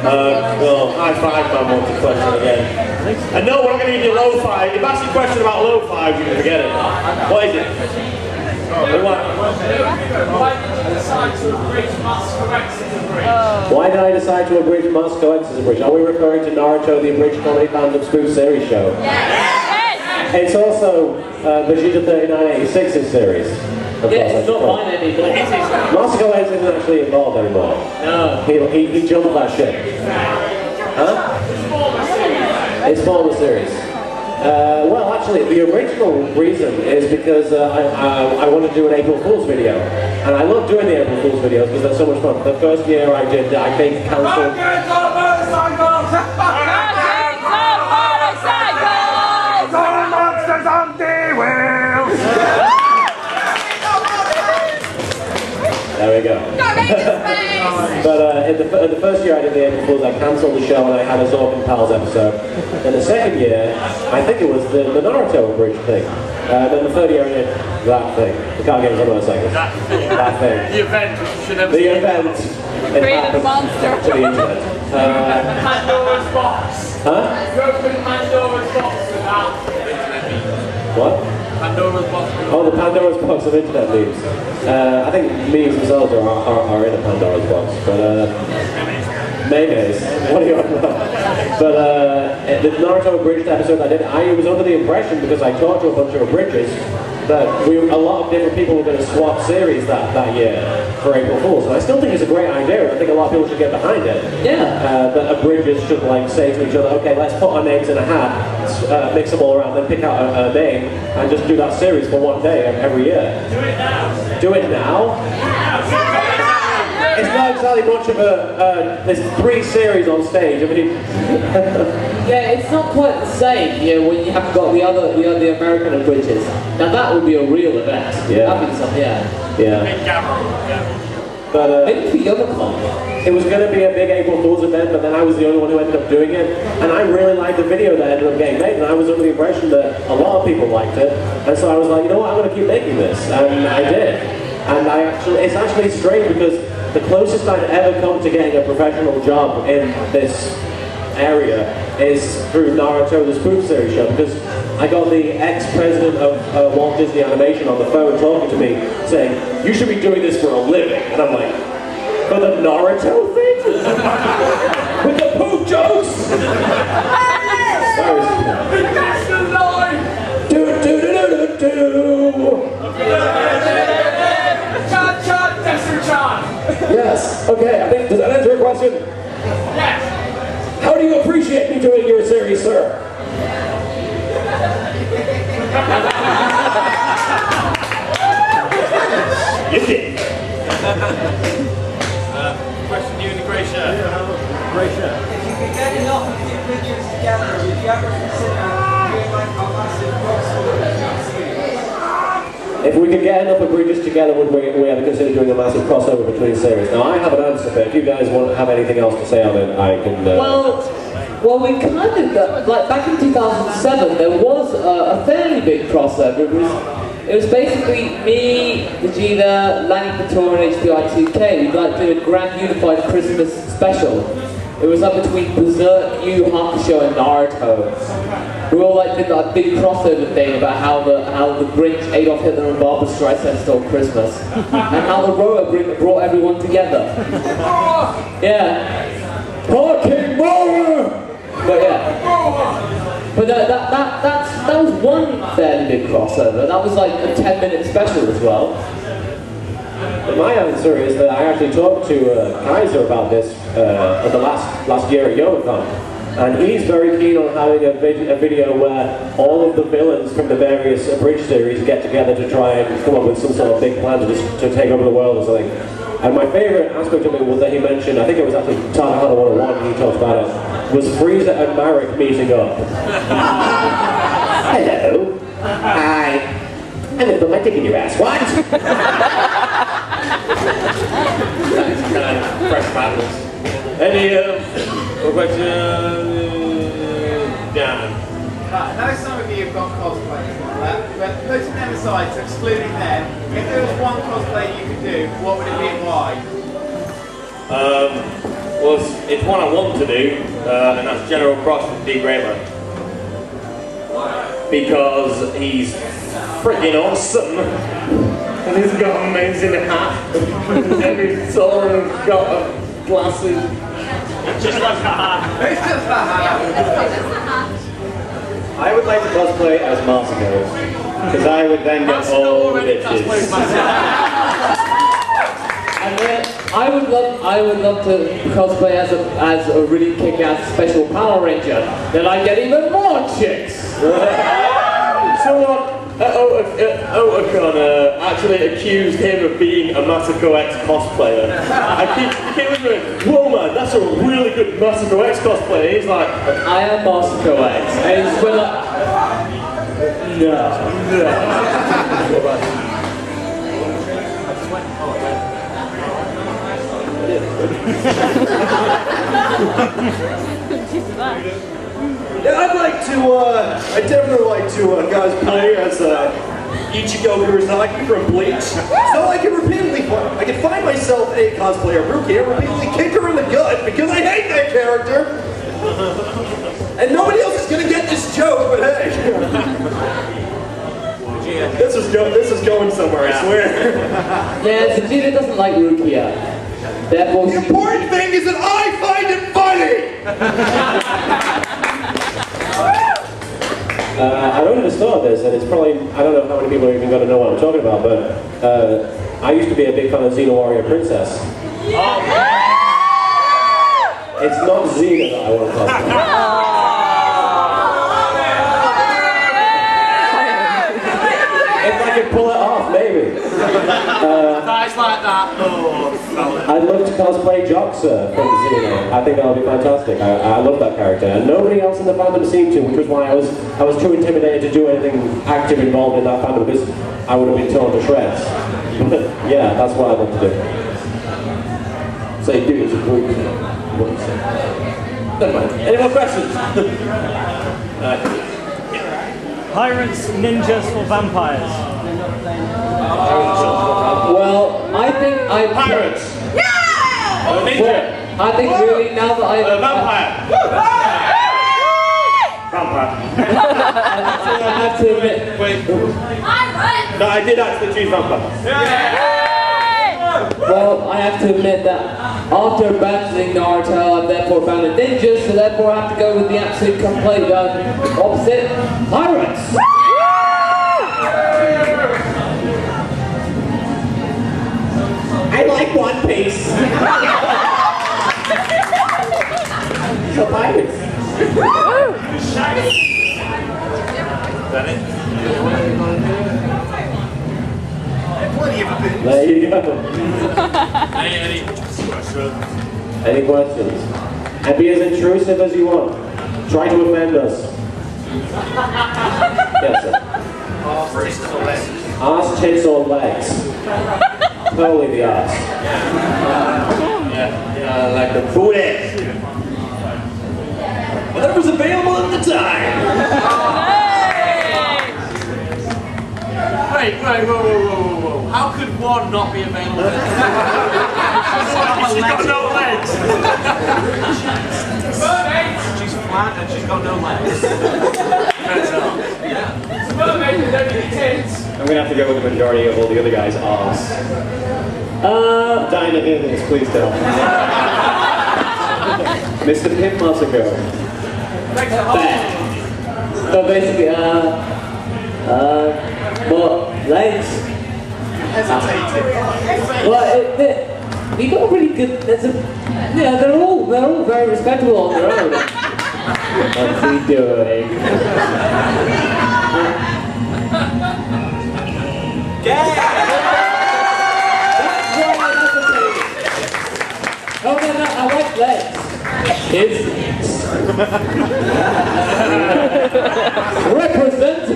Well, high five man wants a question again. And no, we're not going to give you low five. If you ask a question about low five, you can forget it. What is it? Why did you decide to abridge Moscow X as a bridge? Why did I decide to abridge Moscow X as a bridge? Are we referring to Naruto, the abridged comedy fandom spoof series show? Yes! It's also Vegeta 3986's series. Yeah, it's not mine anymore. Moscow X isn't actually involved anymore. No. He jumped that shit. Huh? It's former series. Well, actually, the original reason is because I wanted to do an April Fool's video. And I love doing the April Fool's videos because they're so much fun. The first year I did, I think, cancelled... There we go. But in the first year I did the April Fools, I cancelled the show and I had a Zork and Pals episode. In the second year, I think it was the Naruto bridge thing. Then the third year I did that thing. The card games on motorcycles. That thing. The event, which you should never see. The event. Created a monster. To the internet. Pandora's box. Huh? You open Pandora's box without internet memes. What? Pandora's box. Oh, the Pandora's box of internet memes. I think memes themselves are in a Pandora's box, but mayonnaise. What are you on about? But the Naruto abridged episode I did, I was under the impression because I talked to a bunch of abridgers that a lot of different people were going to swap series that year for April Fools, and I still think it's a great idea, and I think a lot of people should get behind it. Yeah. That abridgers should like say to each other, okay, let's put our names in a hat, mix them all around, then pick out a name, and just do that series for one day every year. Do it now. Do it now? It's not exactly much of there's 3 series on stage. I mean, Yeah, it's not quite the same, you know, when you have got the American abridgers. Now that would be a real event. Yeah. That'd be something, yeah. But Maybe for Alcon. it was going to be a big April Fool's event, but then I was the only one who ended up doing it. And I really liked the video that ended up getting made, and I was under the impression that a lot of people liked it. And so I was like, you know what, I'm going to keep making this. And I did. And it's actually strange because the closest I've ever come to getting a professional job in this area is through Naruto, the spoof series show, because I got the ex-president of Walt Disney Animation on the phone talking to me, saying, you should be doing this for a living. And I'm like, for the Naruto thing? With the poop jokes? That's the line! Yes, okay, I think, does that answer your question? Yes! How do you appreciate me doing your series, sir? You did. Question you in the grey shirt. Great shirt. If you could get enough of the Abridgers together, would you ever consider doing like a massive crossover series? If we could get enough Abridgers together, would we ever consider doing a massive crossover between series? Now, I have an answer, but if you guys want to have anything else to say on it, I can... Well, we kind of got, like back in 2007, there was a fairly big crossover. It was basically me, Vegeta, Lanny Pator, and HBI2K. We'd like to do a grand unified Christmas special. It was up between Berserk, Yu Hakusho, and Naruto. We all like did that big crossover thing about how the Grinch, Adolf Hitler, and Barbra Streisand stole Christmas, and how the Roa brought everyone together. Yeah. Fucking Roa! But yeah. But that was one fairly big crossover. That was like a 10-minute special as well. But my answer is that I actually talked to Kaiser about this at the last year at Alcon, and he's very keen on having a video where all of the villains from the various Abridged series get together to try and come up with some sort of big plan to take over the world or something. And my favourite aspect of it was that he mentioned, I think it was actually Takahata 101, he talked about it, was Frieza and Marek meeting up. Hello. Hi. I'm gonna put my dick in your ass. What? That's kind of fresh battles. Any questions? Yeah. I know some of you have got cosplays like that, but putting them aside, so excluding them, if there was one cosplay you could do, what would it be and why? Well, it's one I want to do, and that's General Cross with D. Grayman. Because he's freaking awesome. And he's got an amazing hat. And he's sort got glasses. Just like a hat. It's just a hat. I would like to cosplay as Marsico, because I would then get all the bitches. And then I would love to cosplay as a really kick-ass special Power Ranger. Then I get even more chicks. Someone at Alcon actually accused him of being a Masako X cosplayer. I keep wondering, whoa man, that's a really good Masako X cosplayer. He's like, I am Masako X. And he's been like, no. Yeah, I'd definitely like to cosplay as Ichigo Kurosaki from Bleach. So I can find myself a cosplayer Ruki and repeatedly kick her in the gut because I hate that character. And nobody else is gonna get this joke, but hey. This is going somewhere, I swear. Yeah, Vegeta doesn't like Rukia. Therefore, The important thing is that I find it funny! I don't even start this, and it's probably, I don't know how many people are even going to know what I'm talking about, but I used to be a big fan of Xena Warrior Princess. It's not Xena that I want to talk about. If I could pull it off, maybe. Guys like that. I'd love to cosplay Joxer from Xena. I think that would be fantastic. I love that character, and nobody else in the fandom seemed to, which was why I was too intimidated to do anything active involved in that fandom because I would have been torn to shreds. But yeah, that's what I'd love to do. say do it as a group. Never mind. Any more questions? Pirates, ninjas, or vampires? Well, I think Pirates! Well, I think really now that Vampire! Vampire. I have to admit. Wait. No, I did actually choose vampire. Well, I have to admit that after abandoning Naruto, I've therefore abandoned ninjas, so therefore I have to go with the absolute complete opposite, pirates! I like One Piece. So pirates. That it? There you go. Any questions? And be as intrusive as you want. Try to offend us. Yes, sir. Arse, tits, or legs? Totally the arse. Yeah, like the booty. Whatever's available at the time. Wait, whoa. How could one not be available? She's got no legs. She's flat and she's got no legs. Mermaid with only tits. I'm gonna have to go with the majority of all the other guys' arse. Dying to hear this, please tell. Mr. Pimp Massacre. So basically, well, legs. Well, you got a really good. Yeah, they're all very respectable on their own. What's he doing? Oh no, I like legs. It's representing